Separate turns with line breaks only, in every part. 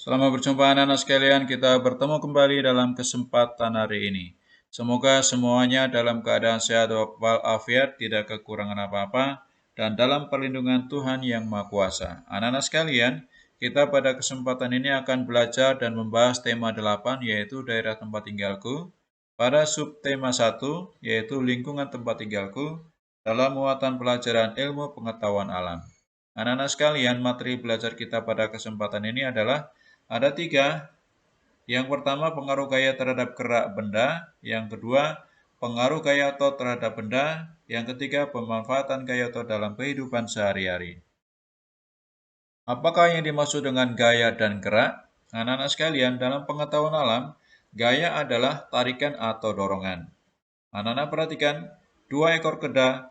Selamat berjumpa anak-anak sekalian, kita bertemu kembali dalam kesempatan hari ini. Semoga semuanya dalam keadaan sehat walafiat, tidak kekurangan apa-apa, dan dalam perlindungan Tuhan Yang Maha Kuasa. Anak-anak sekalian, kita pada kesempatan ini akan belajar dan membahas tema 8, yaitu daerah tempat tinggalku, pada subtema 1, yaitu lingkungan tempat tinggalku, dalam muatan pelajaran ilmu pengetahuan alam. Anak-anak sekalian, materi belajar kita pada kesempatan ini adalah ada 3. Yang pertama, pengaruh gaya terhadap gerak benda. Yang kedua, pengaruh gaya otot terhadap benda. Yang ketiga, pemanfaatan gaya otot dalam kehidupan sehari-hari. Apakah yang dimaksud dengan gaya dan gerak? Anak-anak sekalian, dalam pengetahuan alam, gaya adalah tarikan atau dorongan. Anak-anak perhatikan, 2 ekor kuda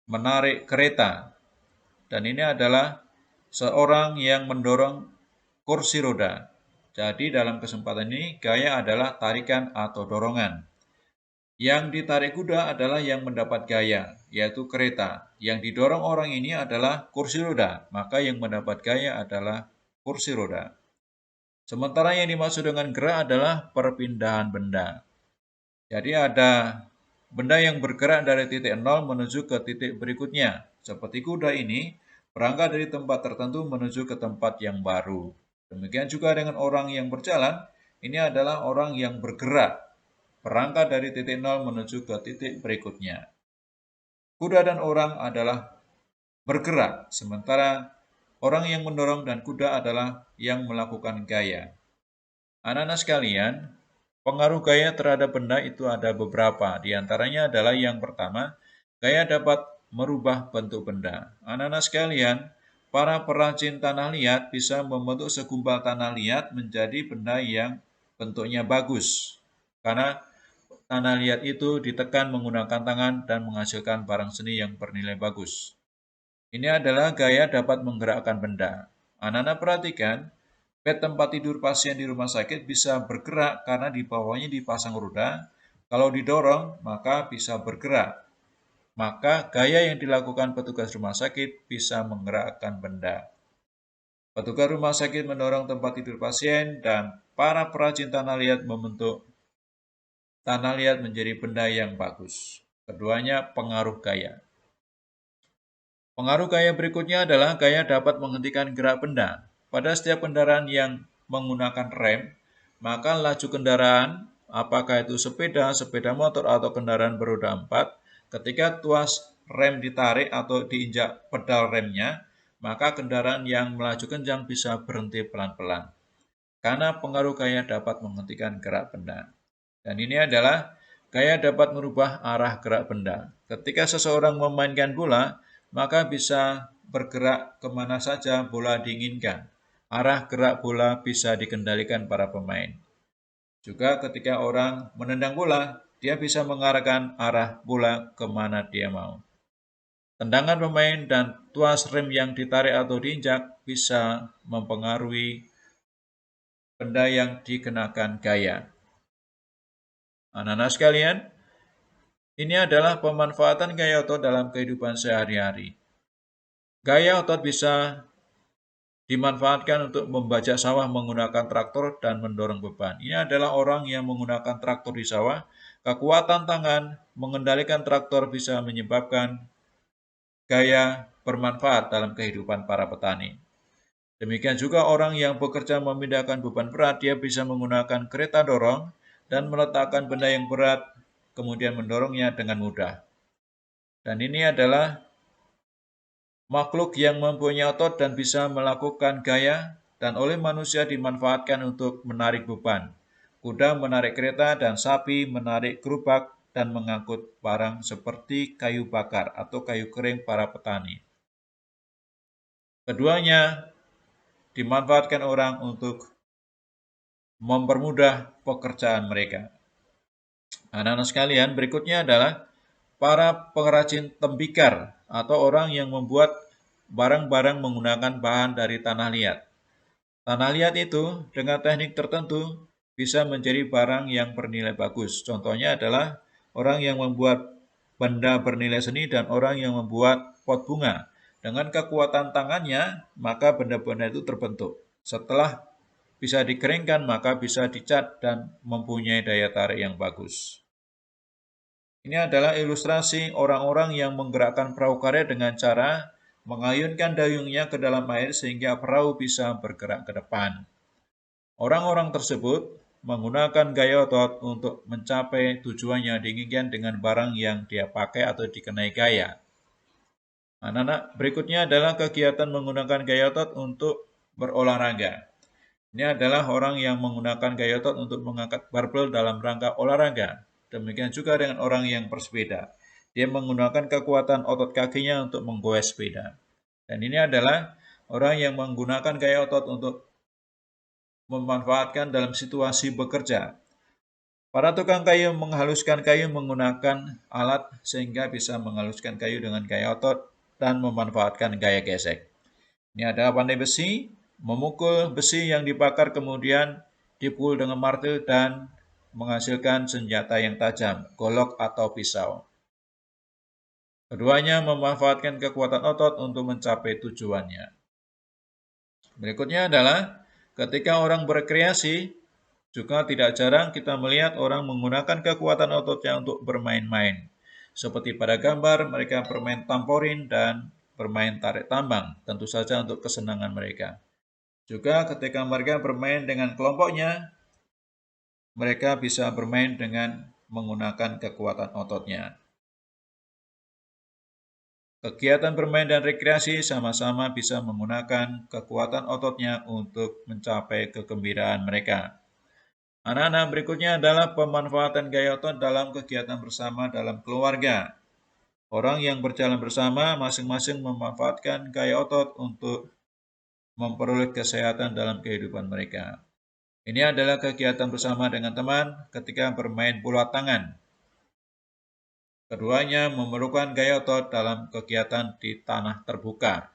menarik kereta. Dan ini adalah seorang yang mendorong kursi roda. Jadi dalam kesempatan ini gaya adalah tarikan atau dorongan. Yang ditarik kuda adalah yang mendapat gaya, yaitu kereta. Yang didorong orang ini adalah kursi roda, maka yang mendapat gaya adalah kursi roda. Sementara yang dimaksud dengan gerak adalah perpindahan benda. Jadi ada benda yang bergerak dari titik 0 menuju ke titik berikutnya. Seperti kuda ini berangkat dari tempat tertentu menuju ke tempat yang baru. Demikian juga dengan orang yang berjalan, ini adalah orang yang bergerak, berangkat dari titik 0 menuju ke titik berikutnya. Kuda dan orang adalah bergerak, sementara orang yang mendorong dan kuda adalah yang melakukan gaya. Anak-anak sekalian, pengaruh gaya terhadap benda itu ada beberapa. Di antaranya adalah yang pertama, gaya dapat merubah bentuk benda. Anak-anak sekalian, para perajin tanah liat bisa membentuk segumpal tanah liat menjadi benda yang bentuknya bagus. Karena tanah liat itu ditekan menggunakan tangan dan menghasilkan barang seni yang bernilai bagus. Ini adalah gaya dapat menggerakkan benda. Anak-anak perhatikan, bed tempat tidur pasien di rumah sakit bisa bergerak karena di bawahnya dipasang roda. Kalau didorong, maka bisa bergerak. Maka gaya yang dilakukan petugas rumah sakit bisa menggerakkan benda. Petugas rumah sakit mendorong tempat tidur pasien dan para perajin tanah liat membentuk tanah liat menjadi benda yang bagus. Keduanya pengaruh gaya. Pengaruh gaya berikutnya adalah gaya dapat menghentikan gerak benda. Pada setiap kendaraan yang menggunakan rem, maka laju kendaraan, apakah itu sepeda, sepeda motor, atau kendaraan beroda 4, ketika tuas rem ditarik atau diinjak pedal remnya, maka kendaraan yang melaju kencang bisa berhenti pelan-pelan. Karena pengaruh gaya dapat menghentikan gerak benda. Dan ini adalah gaya dapat merubah arah gerak benda. Ketika seseorang memainkan bola, maka bisa bergerak kemana saja bola diinginkan. Arah gerak bola bisa dikendalikan para pemain. Juga ketika orang menendang bola, dia bisa mengarahkan arah bola kemana dia mau. Tendangan pemain dan tuas rem yang ditarik atau diinjak bisa mempengaruhi benda yang dikenakan gaya. Anak-anak sekalian, ini adalah pemanfaatan gaya otot dalam kehidupan sehari-hari. Gaya otot bisa dimanfaatkan untuk membajak sawah menggunakan traktor dan mendorong beban. Ini adalah orang yang menggunakan traktor di sawah. Kekuatan tangan mengendalikan traktor bisa menyebabkan gaya bermanfaat dalam kehidupan para petani. Demikian juga orang yang bekerja memindahkan beban berat, dia bisa menggunakan kereta dorong dan meletakkan benda yang berat, kemudian mendorongnya dengan mudah. Dan ini adalah makhluk yang mempunyai otot dan bisa melakukan gaya, dan oleh manusia dimanfaatkan untuk menarik beban. Kuda menarik kereta dan sapi menarik gerobak dan mengangkut barang seperti kayu bakar atau kayu kering para petani. Keduanya dimanfaatkan orang untuk mempermudah pekerjaan mereka. Anak-anak sekalian, berikutnya adalah para pengrajin tembikar atau orang yang membuat barang-barang menggunakan bahan dari tanah liat. Tanah liat itu dengan teknik tertentu bisa menjadi barang yang bernilai bagus. Contohnya adalah orang yang membuat benda bernilai seni dan orang yang membuat pot bunga. Dengan kekuatan tangannya, maka benda-benda itu terbentuk. Setelah bisa dikeringkan, maka bisa dicat dan mempunyai daya tarik yang bagus. Ini adalah ilustrasi orang-orang yang menggerakkan perahu karet dengan cara mengayunkan dayungnya ke dalam air sehingga perahu bisa bergerak ke depan. Orang-orang tersebut menggunakan gaya otot untuk mencapai tujuan yang diinginkan dengan barang yang dia pakai atau dikenai gaya. Anak-anak, berikutnya adalah kegiatan menggunakan gaya otot untuk berolahraga. Ini adalah orang yang menggunakan gaya otot untuk mengangkat barbel dalam rangka olahraga. Demikian juga dengan orang yang bersepeda. Dia menggunakan kekuatan otot kakinya untuk menggoes sepeda. Dan ini adalah orang yang menggunakan gaya otot untuk memanfaatkan dalam situasi bekerja. Para tukang kayu menghaluskan kayu menggunakan alat sehingga bisa menghaluskan kayu dengan gaya otot dan memanfaatkan gaya gesek. Ini adalah pandai besi, memukul besi yang dibakar kemudian dipukul dengan martil dan menghasilkan senjata yang tajam, golok atau pisau. Keduanya memanfaatkan kekuatan otot untuk mencapai tujuannya. Berikutnya adalah ketika orang berkreasi, juga tidak jarang kita melihat orang menggunakan kekuatan ototnya untuk bermain-main. Seperti pada gambar, mereka bermain tamporin dan bermain tarik tambang, tentu saja untuk kesenangan mereka. Juga ketika mereka bermain dengan kelompoknya, mereka bisa bermain dengan menggunakan kekuatan ototnya. Kegiatan bermain dan rekreasi sama-sama bisa menggunakan kekuatan ototnya untuk mencapai kegembiraan mereka. Anak-anak, berikutnya adalah pemanfaatan gaya otot dalam kegiatan bersama dalam keluarga. Orang yang berjalan bersama masing-masing memanfaatkan gaya otot untuk memperoleh kesehatan dalam kehidupan mereka. Ini adalah kegiatan bersama dengan teman ketika bermain bola tangan. Keduanya memerlukan gaya otot dalam kegiatan di tanah terbuka.